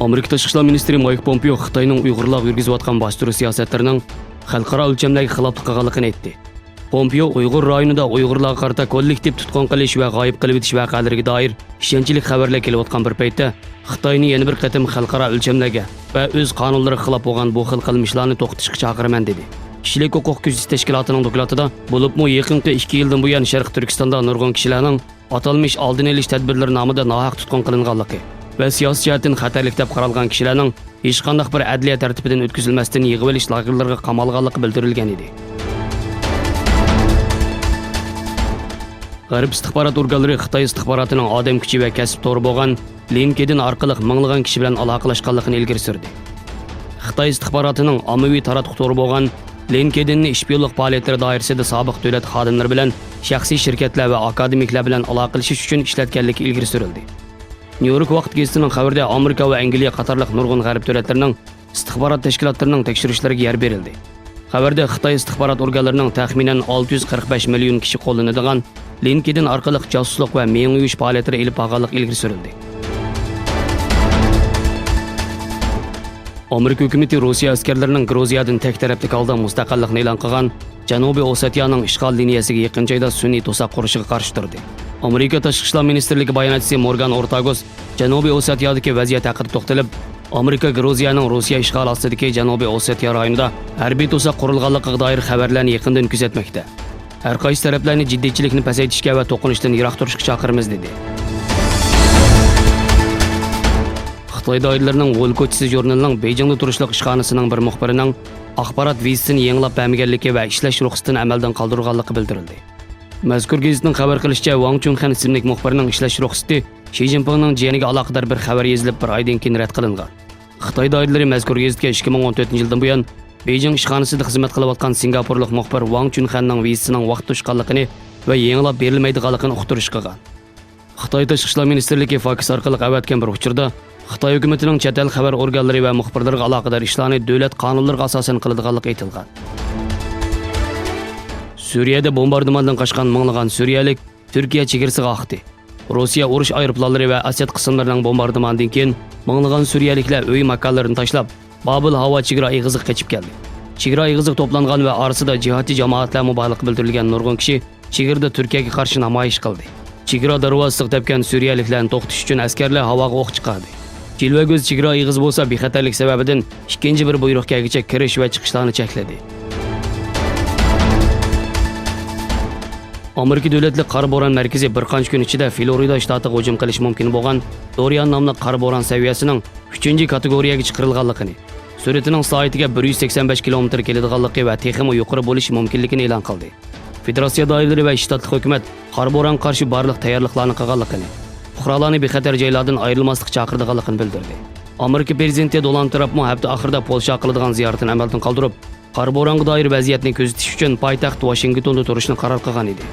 Amerika Tashqi ishlar ministri Mike Xitoyning Uyg'urlarga yurgizayotgan boshtirish siyosatlarining xalqaro o'lchamdagi xiloflik qilganligini aytdi. Pompeo Uyg'ur rayonida Uyg'urlarga qarata kollektiv tutqun qilish va g'oyib qilib etish voqealariga doir ishonchli xabarlar kelayotgan bir paytda Xitoyni yana bir qatim xalqaro o'lchamlarga va o'z qonunlariga xilof bo'lgan bu xil qilmishlarni to'xtatishga chaqiraman dedi. Kishilik huquq kuzatish tashkilotining dokladida bo'libmi yaqinqi 2 yildan buyon Sharq Turkistonda nurg'un kishilarning atalmish oldini olish tadbirlari nomida nohaq tutqun qilinganligi va siyosiy jihatdan xatarlik deb qaralgan kishilarning hech qanday bir adliya tartibidan o'tkazilmasdan yig'ib olish lagerlariga qamalganligi bildirilgan edi. G'arb istixborot organlari Xitoy istixborotining odam kuchi va kasb to'g'ri bo'lgan LinkedIn orqali minglagan kishi bilan aloqalashganligini ilgari surdi. Xitoy istixborotining ommaviy taratquv to'g'ri bo'lgan LinkedInni ishbiyonlik faoliyatlari doirasida sobiq davlat xodimlari bilan shaxsiy shirkatlar va akademiklar bilan aloqalashish uchun ishlatganligi ilgari surildi. New York vaqt gazetining xabarida Amerika va Angliya qatorliq nurg'un g'arb davlatlarining istixborot tashkilotlarining tekshirishlariga yer berildi. Xabarda Xitoy istixborot organlarining taxminan 645 million kishi qo'llanadigan LinkedIn orqali josuslik va miyang yuvish faoliyatlari olib borganligi ilgari surildi. Amerika hukumati Rossiya askarlarining Gruziyadan tek tarafli holda mustaqillikni e'lon qilgan Janubiy Osetiyaning ishg'ol liniyasiga yaqin joyda sun'iy to'siq qurishiga qarshi turdi. Amerika Tashqi ishlar ministrligi bayonotchisi Morgan Ortagos Janubiy Osetiyadagi vaziyat haqida to'xtalib, Amerika Gruziyaning Rossiya ishg'oli ostidagi Janubiy Osetiya rayonida harbiy to'siq qurilganligiga doir xabarlarni yaqindan kuzatmoqda. Har qaysi taraflarni jiddiychilikni pasaytirishga va to'qinishdan yiroq turishga chaqiramiz dedi. Xitoy doiralarining Volkochisi jurnalining Beijingda turishliq ishxonasining bir muxbirining axborot vizasini yangilab bermaganligi va ishlash ruxsatini amaldan qoldirganligi bildirildi. Mazkur gazetning xabar qilishicha, Wang Chunxan ismli muxbirning ishlash ruxsati Xi Jinpingning jiyaniga aloqador bir xabar yozilib bir oydan keyin rad qilingan. Xitoy doiralari mazkur gazetga 2014-yildan buyon Beijing ishxonasida xizmat qilayotgan Singapurlik muxbir Wang Chunxanning vizasining vaqt tushganligini va yangilab berilmaydiganligini uqtirish qilgan. Xitoy Tashqi ishlar ministrligi Fox orqali qavatgan bir uchurda Xitoy hukumatining chet el xabar organlari va muxbirlarga aloqador ishlarni davlat qonunlariga asosan qiladiganligi aytilgan. Suriyada bombardimondan qochgan minglagan suriyalik Turkiya chegarasiga oqdi. Rossiya urush aeroplanlari va Asad qismlarining bombardimonidan keyin minglagan suriyaliklar uy makonlarini tashlab, Babul havo chegara eg'iziga qochib keldi. Chegara eg'iziga to'plangan va orasida jihodiy jamoatlar mubolik bildirilgan nurg'un kishi chegarada Turkiyaga qarshi namoyish qildi. Chegara darvozasiga tepgan suriyaliklarni to'xtatish uchun askarlar havoga o'q chiqardi. Jilvaguz chegara eg'iz bo'lsa bexatarlik sababidan ikkinchi bir buyruqgacha kirish va chiqishlarni chekladi. Amerika davlatlik qor bo'ron markazi bir qancha kun ichida Florida shtatiga hujum qilish mumkin bo'lgan Dorian nomli qor bo'ron saviyasining 3-kategoriyaga chiqarilganligini, sur'atining soatiga 185 km keladiganligi va texmi yuqori bo'lishi mumkinligini e'lon qildi. Federatsiya doiralari va shtatlik hukumat qor bo'ron qarshi barliq tayyorliklarni qilganligini, fuqarolarni bexatar joylardan ayrilmaslik chaqirdiganligini bildirdi. Amerika prezidenti Donald Trump hafta oxirida Polsha qiladigan ziyoratini amaldan qoldirib, qor bo'ronga doir vaziyatni kuzatish uchun poytaxt Washingtonda turishni qaror qilgan edi.